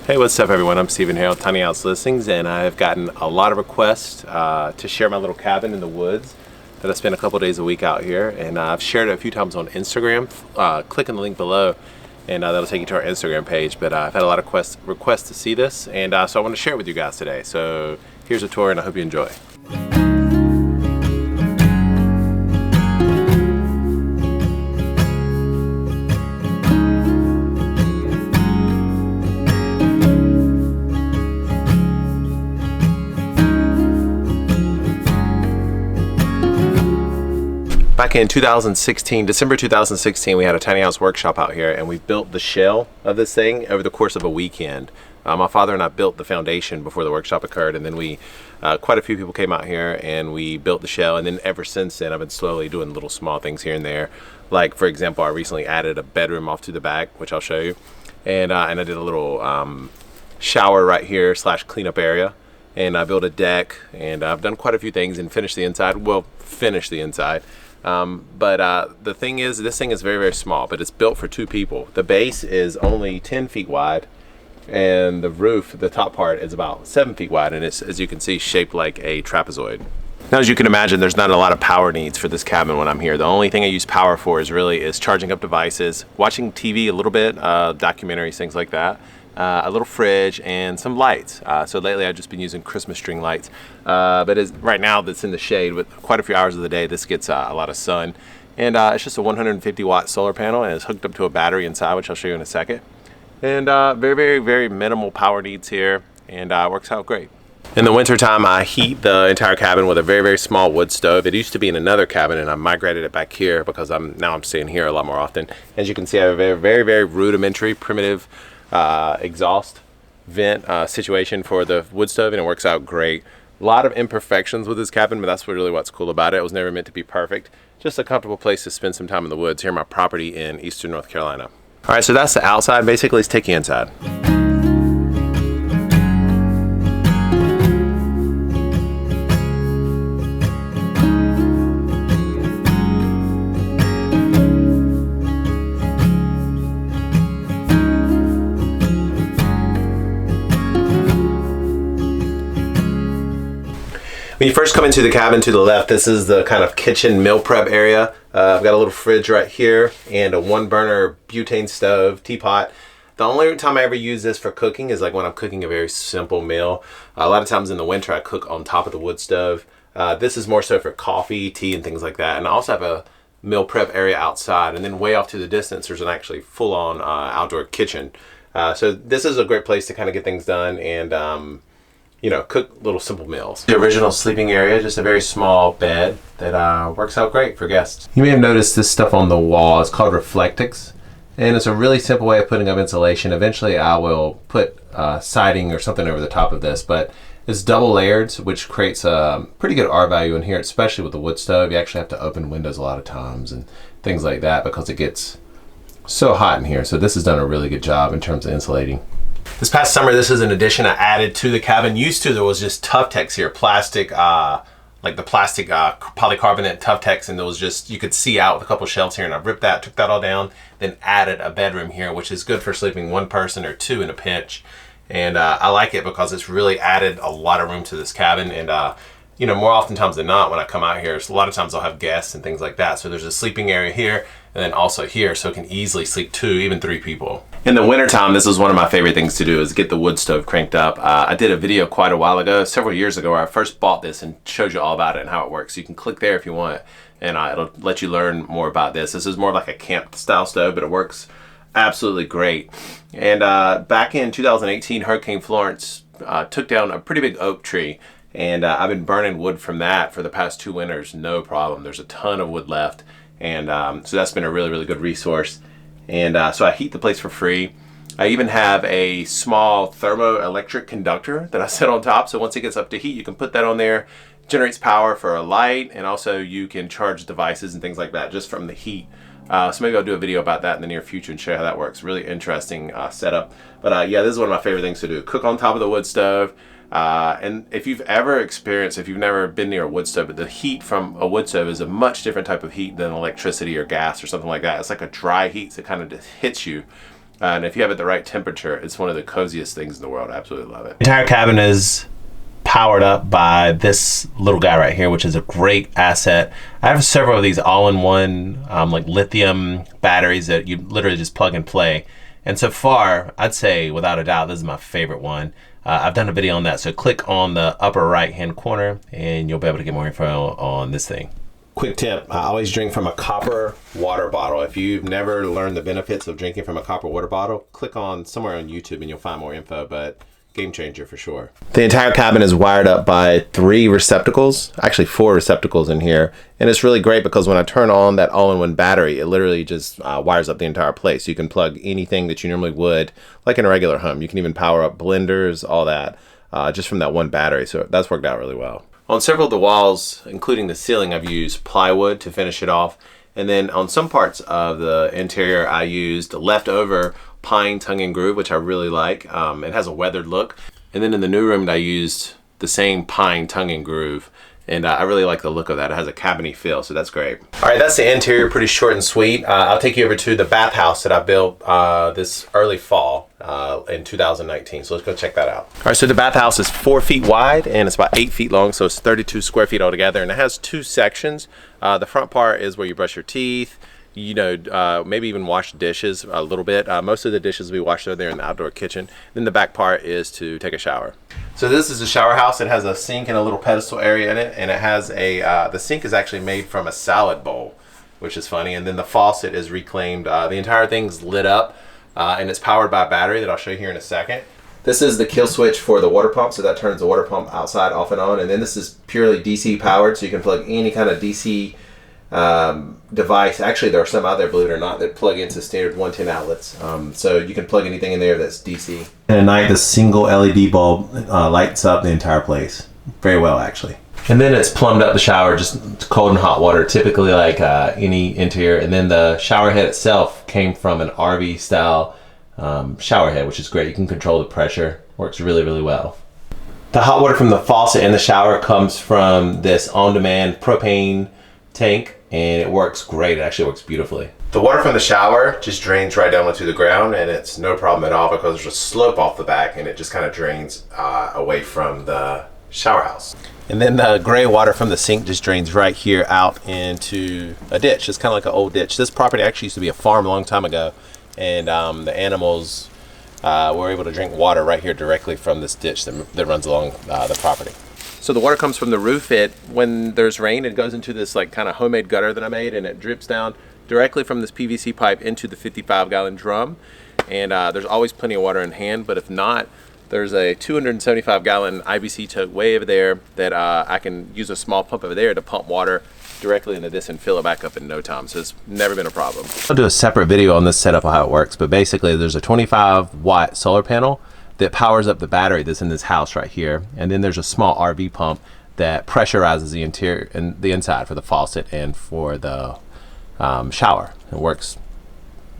Hey, what's up everyone? I'm Stephen here with Tiny House Listings, and I've gotten a lot of requests to share my little cabin in the woods that I spend a couple days a week out here, and I've shared it a few times on Instagram. Click on the link below and that'll take you to our Instagram page, but I've had a lot of requests to see this, and so I want to share it with you guys today. So here's a tour and I hope you enjoy. Back in 2016, December 2016, we had a tiny house workshop out here, and we built the shell of this thing over the course of a weekend. My father and I built the foundation before the workshop occurred, and then quite a few people came out here and we built the shell, and then ever since then I've been slowly doing little small things here and there. Like, for example, I recently added a bedroom off to the back, which I'll show you, and I did a little shower right here / cleanup area, and I built a deck, and I've done quite a few things and finished the inside. But the thing is, this thing is very, very small, but it's built for 2 people. The base is only 10 feet wide, and the roof, the top part, is about 7 feet wide, and it's, as you can see, shaped like a trapezoid. Now, as you can imagine, there's not a lot of power needs for this cabin when I'm here. The only thing I use power for is charging up devices, watching TV a little bit, documentaries, things like that. A little fridge and some lights. So lately I've just been using Christmas string lights, but right now that's in the shade with quite a few hours of the day. This gets a lot of sun, and it's just a 150 watt solar panel, and it's hooked up to a battery inside, which I'll show you in a second. And very, very, very minimal power needs here, and works out great. In the wintertime, I heat the entire cabin with a very, very small wood stove. It used to be in another cabin, and I migrated it back here because now I'm staying here a lot more often. As you can see, I have a very, very, very rudimentary, primitive exhaust vent situation for the wood stove, and it works out great. A lot of imperfections with this cabin, but that's really what's cool about it. It was never meant to be perfect. Just a comfortable place to spend some time in the woods here on my property in eastern North Carolina. All right, so that's the outside. Basically, let's take you inside. When you first come into the cabin, to the left, this is the kind of kitchen meal prep area. I've got a little fridge right here and a 1-burner butane stove, teapot. The only time I ever use this for cooking is like when I'm cooking a very simple meal. A lot of times in the winter I cook on top of the wood stove. This is more so for coffee, tea, and things like that. And I also have a meal prep area outside, and then way off to the distance there's an actually full-on outdoor kitchen. So this is a great place to kind of get things done and you know, cook little simple meals. The original sleeping area, just a very small bed that works out great for guests. You may have noticed this stuff on the wall. It's called Reflectix, and it's a really simple way of putting up insulation. Eventually I will put siding or something over the top of this, but it's double layered, which creates a pretty good R value in here, especially with the wood stove. You actually have to open windows a lot of times and things like that because it gets so hot in here. So this has done a really good job in terms of insulating. This past summer, this is an addition I added to the cabin. Used to, there was just Tuftex here, plastic, like the plastic polycarbonate Tuftex, and there was just, you could see out with a couple shelves here, and I ripped that, took that all down, then added a bedroom here, which is good for sleeping 1 person or 2 in a pinch. And I like it because it's really added a lot of room to this cabin. And you know, more oftentimes than not, when I come out here, a lot of times I'll have guests and things like that. So there's a sleeping area here, and then also here, so it can easily sleep 2, even 3 people. In the wintertime, this is one of my favorite things to do, is get the wood stove cranked up. I did a video quite a while ago, several years ago, where I first bought this and showed you all about it and how it works. You can click there if you want, and it'll let you learn more about this. This is more like a camp style stove, but it works absolutely great. And back in 2018, Hurricane Florence took down a pretty big oak tree, and I've been burning wood from that for the past 2 winters, no problem. There's a ton of wood left, and so that's been a really, really good resource. And so I heat the place for free. I even have a small thermoelectric conductor that I set on top, so once it gets up to heat, you can put that on there. It generates power for a light, and also you can charge devices and things like that just from the heat. So maybe I'll do a video about that in the near future and show you how that works. Really interesting setup. But yeah, this is one of my favorite things to do. Cook on top of the wood stove. And if you've never been near a wood stove, but the heat from a wood stove is a much different type of heat than electricity or gas or something like that. It's like a dry heat that kind of just hits you. And if you have it the right temperature, it's one of the coziest things in the world. I absolutely love it. The entire cabin is powered up by this little guy right here, which is a great asset. I have several of these all-in-one like lithium batteries that you literally just plug and play. And so far, I'd say without a doubt, this is my favorite one. I've done a video on that, so click on the upper right-hand corner and you'll be able to get more info on this thing. Quick tip, I always drink from a copper water bottle. If you've never learned the benefits of drinking from a copper water bottle, click on somewhere on YouTube and you'll find more info, but game changer for sure. The entire cabin is wired up by 3 receptacles, actually 4 receptacles in here. And it's really great because when I turn on that all-in-one battery, it literally just wires up the entire place. You can plug anything that you normally would, like in a regular home. You can even power up blenders, all that, just from that one battery. So that's worked out really well. On several of the walls, including the ceiling, I've used plywood to finish it off. And then on some parts of the interior, I used leftover pine tongue and groove, which I really like. It has a weathered look. And then in the new room, I used the same pine tongue and groove. And I really like the look of that. It has a cabiny feel, so that's great. All right, that's the interior, pretty short and sweet. I'll take you over to the bathhouse that I built this early fall in 2019. So let's go check that out. All right, so the bathhouse is 4 feet wide and it's about 8 feet long, so it's 32 square feet altogether. And it has 2 sections. The front part is where you brush your teeth, you know, maybe even wash dishes a little bit. Most of the dishes we wash are there in the outdoor kitchen. Then the back part is to take a shower. So this is a shower house. It has a sink and a little pedestal area in it, and it has a, the sink is actually made from a salad bowl, which is funny. And then the faucet is reclaimed. The entire thing's lit up, and it's powered by a battery that I'll show you here in a second. This is the kill switch for the water pump, so that turns the water pump outside off and on. And then this is purely DC powered, so you can plug any kind of DC device. Actually, there are some out there, believe it or not, that plug into standard 110 outlets. So you can plug anything in there that's DC. And at night, the single LED bulb lights up the entire place. Very well, actually. And then it's plumbed up the shower, just cold and hot water, typically like any interior. And then the shower head itself came from an RV style shower head, which is great. You can control the pressure. Works really, really well. The hot water from the faucet in the shower comes from this on-demand propane tank, and it works great. It actually works beautifully. The water from the shower just drains right down into the ground, and it's no problem at all because there's a slope off the back and it just kind of drains away from the shower house. And then the gray water from the sink just drains right here out into a ditch. It's kind of like an old ditch. This property actually used to be a farm a long time ago, and the animals were able to drink water right here directly from this ditch that runs along the property. So the water comes from the roof. When there's rain, it goes into this like kind of homemade gutter that I made, and it drips down directly from this PVC pipe into the 55-gallon drum. And there's always plenty of water in hand, but if not, there's a 275-gallon IBC tote way over there that I can use a small pump over there to pump water directly into this and fill it back up in no time. So it's never been a problem. I'll do a separate video on this setup of how it works, but basically there's a 25-watt solar panel that powers up the battery that's in this house right here. And then there's a small RV pump that pressurizes the interior and the inside for the faucet and for the shower. It works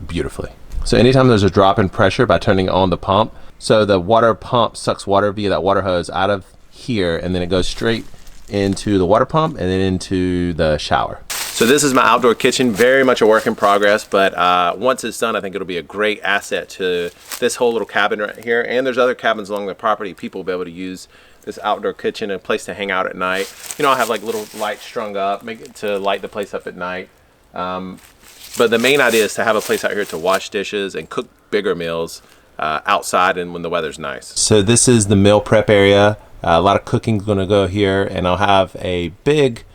beautifully. So anytime there's a drop in pressure by turning on the pump, so the water pump sucks water via that water hose out of here, and then it goes straight into the water pump and then into the shower. So this is my outdoor kitchen, very much a work in progress, but once it's done, I think it'll be a great asset to this whole little cabin right here. And there's other cabins along the property. People will be able to use this outdoor kitchen, a place to hang out at night. You know, I have like little lights strung up, make it to light the place up at night. But the main idea is to have a place out here to wash dishes and cook bigger meals outside and when the weather's nice. So this is the meal prep area. A lot of cooking's gonna go here, and I'll have a big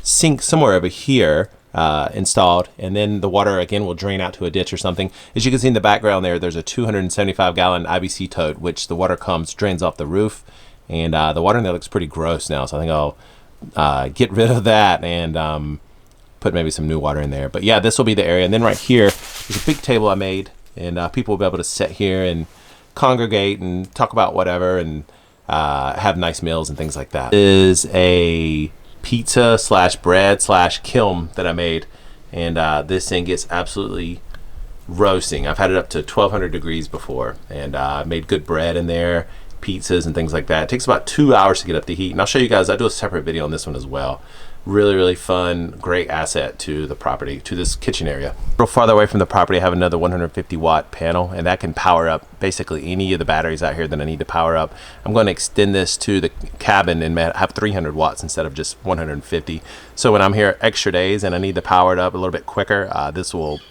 sink somewhere over here installed, and then the water again will drain out to a ditch or something. As you can see in the background there's a 275-gallon IBC tote, which the water drains off the roof, and the water in there looks pretty gross now, so I think I'll get rid of that and put maybe some new water in there. But yeah, this will be the area. And then right here there's a big table I made, and people will be able to sit here and congregate and talk about whatever and have nice meals and things like that. This is a pizza slash bread slash kiln that I made, and this thing gets absolutely roasting. I've had it up to 1200 degrees before, and I made good bread in there, pizzas and things like that. It takes about 2 hours to get up the heat, and I'll show you guys. I do a separate video on this one as well. Really fun, great asset to the property, to this kitchen area. A little farther away from the property, I have another 150 watt panel, and that can power up basically any of the batteries out here that I need to power up. I'm going to extend this to the cabin and have 300 watts instead of just 150. So when I'm here extra days and I need to power it up a little bit quicker, this will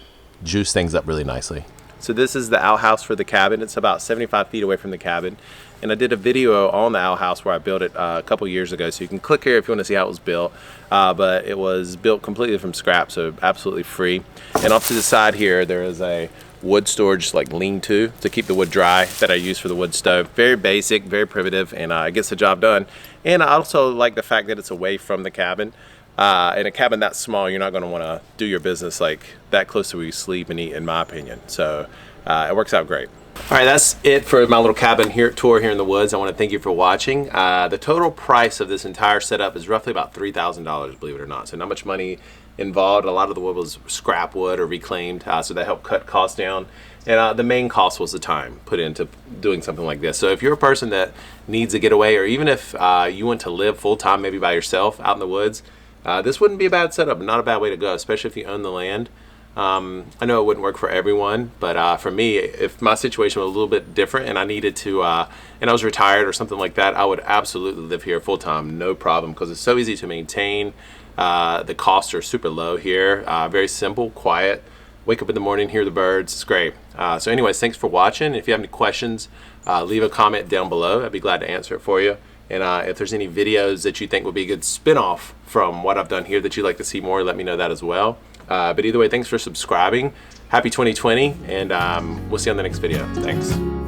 juice things up really nicely. So this is the outhouse for the cabin. It's about 75 feet away from the cabin. And I did a video on the outhouse where I built it a couple years ago. So you can click here if you want to see how it was built. But it was built completely from scrap, so absolutely free. And off to the side here, there is a wood storage like lean-to keep the wood dry that I use for the wood stove. Very basic, very primitive, and it gets the job done. And I also like the fact that it's away from the cabin. In a cabin that small, you're not going to want to do your business like that close to where you sleep and eat, in my opinion. So it works out great. All right, that's it for my little cabin tour here in the woods. I want to thank you for watching. The total price of this entire setup is roughly about $3,000, believe it or not. So not much money involved. A lot of the wood was scrap wood or reclaimed, so that helped cut costs down. And the main cost was the time put into doing something like this. So if you're a person that needs a getaway, or even if you want to live full-time maybe by yourself out in the woods, this wouldn't be a bad setup, not a bad way to go, especially if you own the land. I know it wouldn't work for everyone, but for me, if my situation was a little bit different and I needed to, and I was retired or something like that, I would absolutely live here full time, no problem, because it's so easy to maintain. The costs are super low here, very simple, quiet. Wake up in the morning, hear the birds, it's great. So anyways, thanks for watching. If you have any questions, leave a comment down below. I'd be glad to answer it for you. And if there's any videos that you think would be a good spin-off from what I've done here that you'd like to see more, let me know that as well. But either way, thanks for subscribing. Happy 2020, and we'll see you on the next video. Thanks.